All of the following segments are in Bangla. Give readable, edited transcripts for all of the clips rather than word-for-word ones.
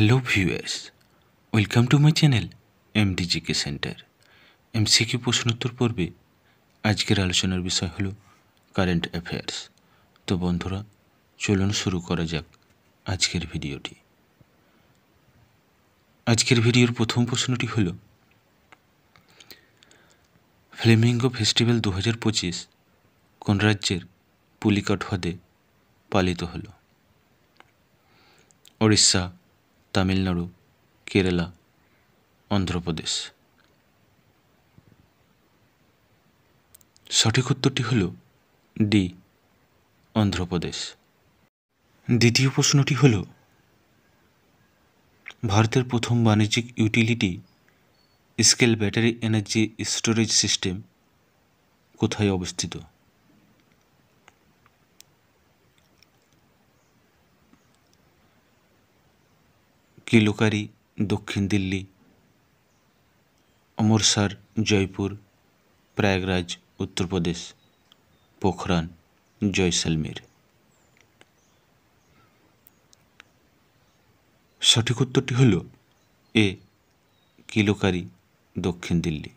Hello viewers, welcome to my channel M D G K centre. MCQ প্রশ্নোত্তর পর্বে আজকের আলোচনার বিষয় হলো কারেন্ট অ্যাফেয়ার্স। তো বন্ধুরা, চলুন শুরু করা যাক আজকের ভিডিওটি। আজকের ভিডিওর প্রথম প্রশ্নটি হলো, ফ্লেমিঙ্গো ফেস্টিভ্যাল 2025 কোন রাজ্যের পুলিকাট হ্রদে পালিত হলো? ওড়িশা, তামিলনাড়ু, কেরালা, অন্ধ্রপ্রদেশ। সঠিক উত্তরটি হল ডি, অন্ধ্রপ্রদেশ। দ্বিতীয় প্রশ্নটি হল, ভারতের প্রথম বাণিজ্যিক utility scale battery energy storage system কোথায় অবস্থিত? কিলোকারি, দক্ষিণ দিল্লি, অমরসার, জয়পুর, প্রয়াগরাজ, উত্তরপ্রদেশ, পোখরান, জয়সলমের। সঠিক উত্তরটি হল এ, কিলোকারি, দক্ষিণ দিল্লি।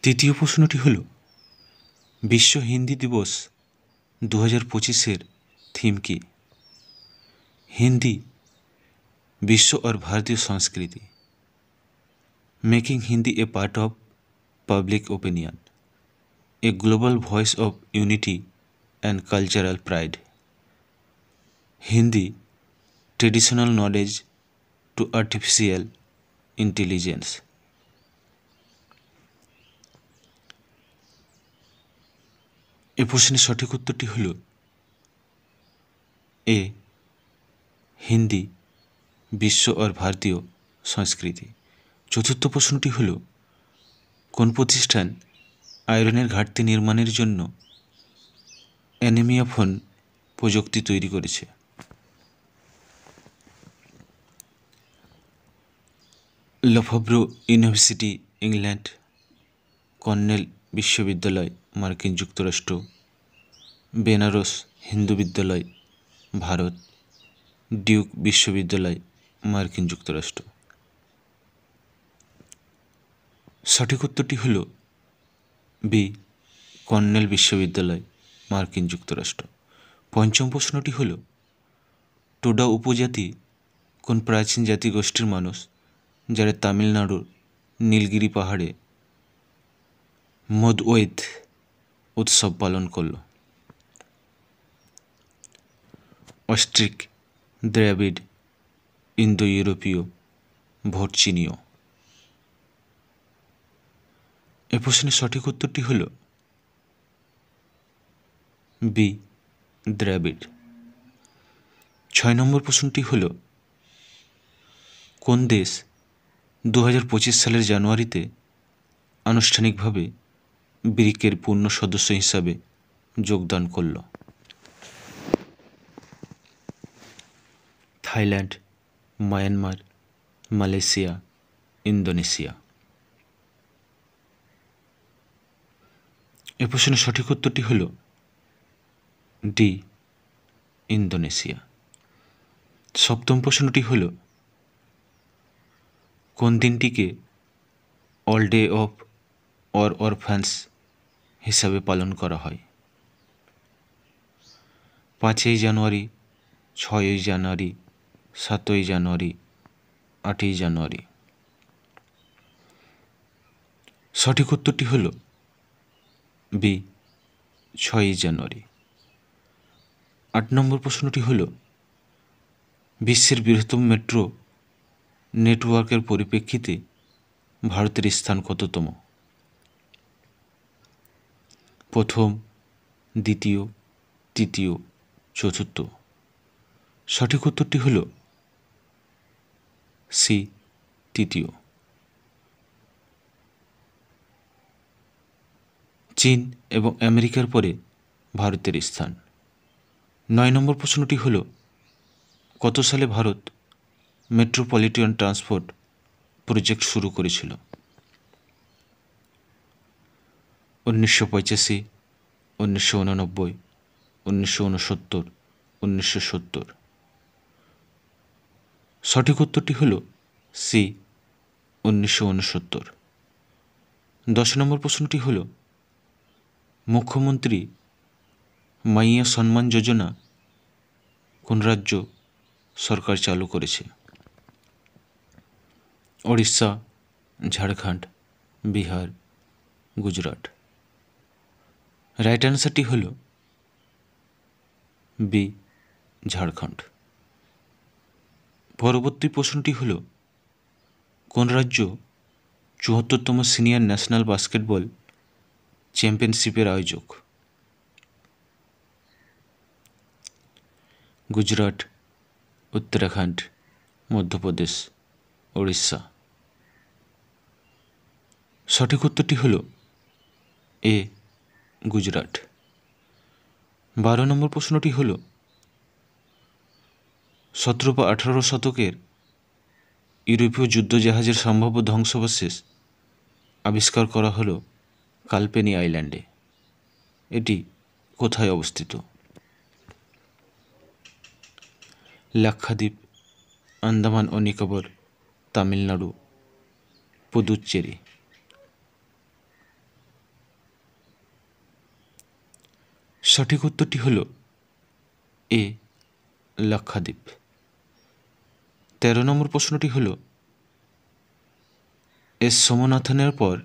তৃতীয় প্রশ্নটি হল, বিশ্ব হিন্দি দিবস 2025 থিম কি? हिंदी विश्व और भारतीय संस्कृति, making Hindi a part of public opinion, a global voice of unity and cultural pride, Hindi traditional knowledge to artificial intelligence. ए प्रश्নের সঠিক উত্তরটি হল এ, হিন্দি বিশ্ব আর ভারতীয় সংস্কৃতি। চতুর্থ প্রশ্নটি হল, কোন প্রতিষ্ঠান আয়রনের ঘাটতি নির্মাণের জন্য অ্যানিমিয়া ফোন প্রযুক্তি তৈরি করেছে? লফব্রো ইউনিভার্সিটি, ইংল্যান্ড, কর্নেল বিশ্ববিদ্যালয়, মার্কিন যুক্তরাষ্ট্র, বেনারস হিন্দু বিদ্যালয়, ভারত, ডিউক বিশ্ববিদ্যালয়, মার্কিন যুক্তরাষ্ট্র। সঠিক উত্তরটি হল বি, কর্নেল বিশ্ববিদ্যালয়, মার্কিন যুক্তরাষ্ট্র। পঞ্চম প্রশ্নটি হল, টোডা উপজাতি কোন প্রাচীন জাতিগোষ্ঠীর মানুষ যারা তামিলনাড়ুর নীলগিরি পাহাড়ে মদওয়েত উৎসব পালন করল? অস্ট্রিক, দ্রাবিড়, ইন্দো ইউরোপীয়, ভোটচিনীয়। এ প্রশ্নের সঠিক উত্তরটি হল বি, দ্রাবিড়। 6 নম্বর প্রশ্নটি হল, কোন দেশ 2025 সালের জানুয়ারিতে আনুষ্ঠানিকভাবে ব্রিকের পূর্ণ সদস্য হিসাবে যোগদান করল? Thailand, Myanmar, Malaysia, Indonesia. এ প্রশ্নের সঠিক উত্তরটি হল ডি, ইন্দোনেশিয়া। সপ্তম প্রশ্নটি হল, কোন দিনটিকে অল ডে অফ অরফ্যান্স হিসাবে পালন করা হয়? 5ই জানুয়ারি, 6ই জানুয়ারি, 7ই জানুয়ারি, 8ই জানুয়ারি। সঠিক উত্তরটি হল বি, 6ই জানুয়ারি। 8 নম্বর প্রশ্নটি হল, বিশ্বের বৃহত্তম মেট্রো নেটওয়ার্কের পরিপ্রেক্ষিতে ভারতের স্থান কততম? প্রথম, দ্বিতীয়, তৃতীয়, চতুর্থ। সঠিক উত্তরটি হল সি, তৃতীয়। চীন এবং আমেরিকার পরে ভারতের স্থান। 9 নম্বর প্রশ্নটি হল, কত সালে ভারত মেট্রোপলিটন ট্রান্সপোর্ট প্রজেক্ট শুরু করেছিল? 1985, 1989, 1969, 1970। সঠিক উত্তরটি হল সি 1969। 10 নম্বর প্রশ্নটি হল মুখ্যমন্ত্রী মাইয়া সম্মান যোজনা কোন রাজ্য সরকার চালু করেছে? ওড়িশা, ঝাড়খণ্ড, বিহার, গুজরাট। রাইট অ্যান্সারটি হল বি ঝাড়খণ্ড। পরবর্তী প্রশ্নটি হল কোন রাজ্য 74তম সিনিয়র ন্যাশনাল বাস্কেটবল চ্যাম্পিয়নশিপের আয়োজক? গুজরাট, উত্তরাখণ্ড, মধ্যপ্রদেশ, ওড়িশা। সঠিক উত্তরটি হল এ গুজরাট। 12 নম্বর প্রশ্নটি হল 17 বা 18 শতকের ইউরোপীয় যুদ্ধজাহাজের সম্ভাব্য ধ্বংসাবশেষ আবিষ্কার করা হলো কালপেনি আইল্যান্ডে। এটি কোথায় অবস্থিত? লাক্ষাদ্বীপ, আন্দামান ও নিকোবর, তামিলনাড়ু, পুদুচ্চেরি। সঠিক উত্তরটি হল এ লাক্ষাদ্বীপ। 13 নম্বর প্রশ্নটি হল এস সোমনাথনের পর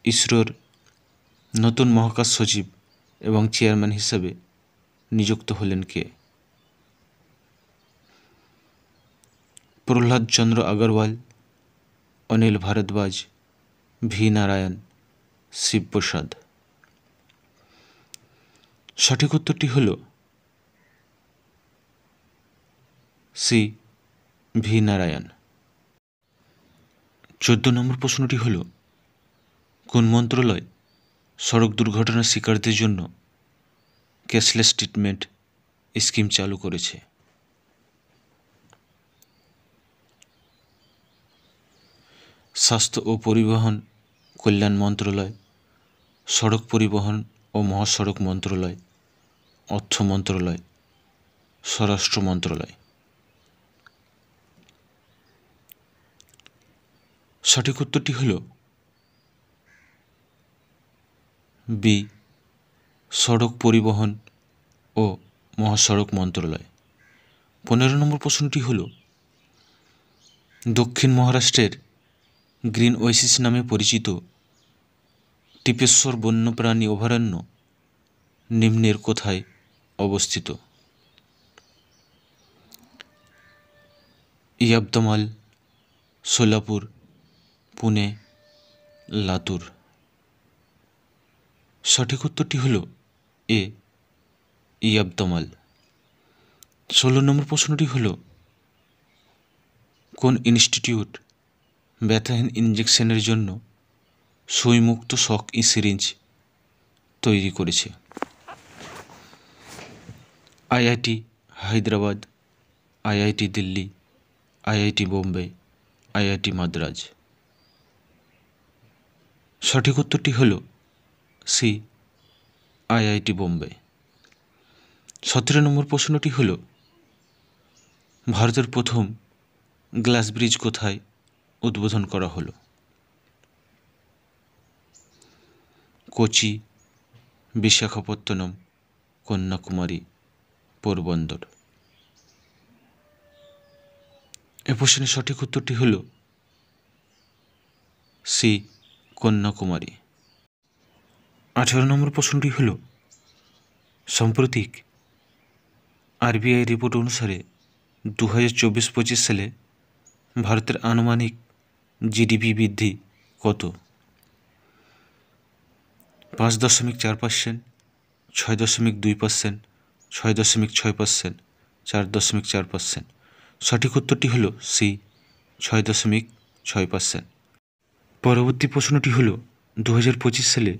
ইসরোর নতুন মহাকাশ সচিব এবং চেয়ারম্যান হিসেবে নিযুক্ত হলেন কে? প্রহ্লাদ চন্দ্র আগরওয়াল, অনিল ভারদ্বাজ, ভি নারায়ণ, শিবপ্রসাদ। সঠিক উত্তরটি হল সি ভি নারায়ণ। 14 নম্বর প্রশ্নটি হল কোন মন্ত্রণালয় সড়ক দুর্ঘটনার শিকারদের জন্য ক্যাশলেস ট্রিটমেন্ট স্কিম চালু করেছে? স্বাস্থ্য ও পরিবহন কল্যাণ মন্ত্রণালয়, সড়ক পরিবহন ও মহাসড়ক মন্ত্রণালয়, অর্থ মন্ত্রণালয়, স্বরাষ্ট্র মন্ত্রণালয়। সঠিক উত্তরটি হল বি সড়ক পরিবহন ও মহাসড়ক মন্ত্রণালয়। 15 নম্বর প্রশ্নটি হল দক্ষিণ মহারাষ্ট্রের গ্রিন ওয়েসিস নামে পরিচিত টিপেশ্বর বন্যপ্রাণী অভয়ারণ্য নিম্নের কোথায় অবস্থিত? ইয়াবতমাল, সোলাপুর, পুনে, লাতুর। সঠিক উত্তরটি হল এ ইয়াবতমাল। 16 নম্বর প্রশ্নটি হল কোন ইনস্টিটিউট ব্যথাহীন ইনজেকশনের জন্য সুইমুক্ত শক সিরিঞ্জ তৈরি করেছে? IIT Hyderabad, IIT Delhi, IIT Bombay, IIT Madras. সঠিক উত্তরটি হল সি আইআইটি বোম্বে। 17 নম্বর প্রশ্নটি হল ভারতের প্রথম গ্লাস ব্রিজ কোথায় উদ্বোধন করা হলো? কোচি, বিশাখাপত্তনম, কন্যাকুমারী, পোরবন্দর। এ প্রশ্নের সঠিক উত্তরটি হল সি কন্যাকুমারী। 18 নম্বর প্রশ্নটি হল সাম্প্রতিক আরবিআই রিপোর্ট অনুসারে 2024-25 সালে ভারতের আনুমানিক জিডিপি বৃদ্ধি কত? 5.4%, 6.2%, 6.6%, 4.4%। সঠিক উত্তরটি হল সি 6.6%। পরবর্তী প্রশ্নটি হল 2025 সালে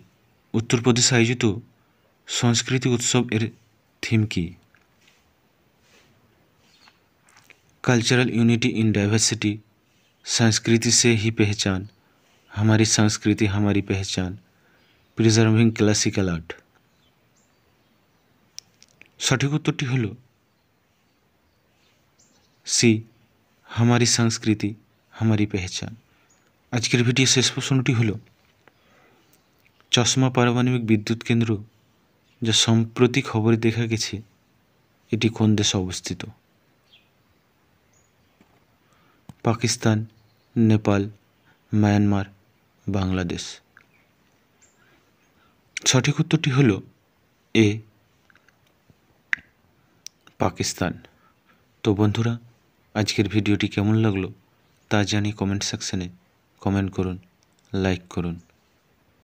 উত্তরপ্রদেশে আয়োজিত সংস্কৃতি উৎসব এর থিম কি? कल्चरल यूनिटी इन डाइवर्सिटी, संस्कृति से ही पहचान, हमारी संस्कृति हमारी पहचान, प्रिजार्विंग क्लासिकल आर्ट। সঠিক উত্তরটি হল সি हमारी संस्कृति हमारी पहचान। আজকের ভিডিও শেষ প্রশ্নটি হলো চশমা পারমাণবিক বিদ্যুৎ কেন্দ্র যা সম্প্রতি খবরে দেখা গেছে এটি কোন দেশে অবস্থিত? পাকিস্তান, নেপাল, মায়ানমার, বাংলাদেশ। সঠিক উত্তরটি হলো এ, পাকিস্তান। তো বন্ধুরা, আজকের ভিডিওটি কেমন লাগলো তা জানিয়ে কমেন্ট সেকশনে কমেন্ট করুন, লাইক করুন।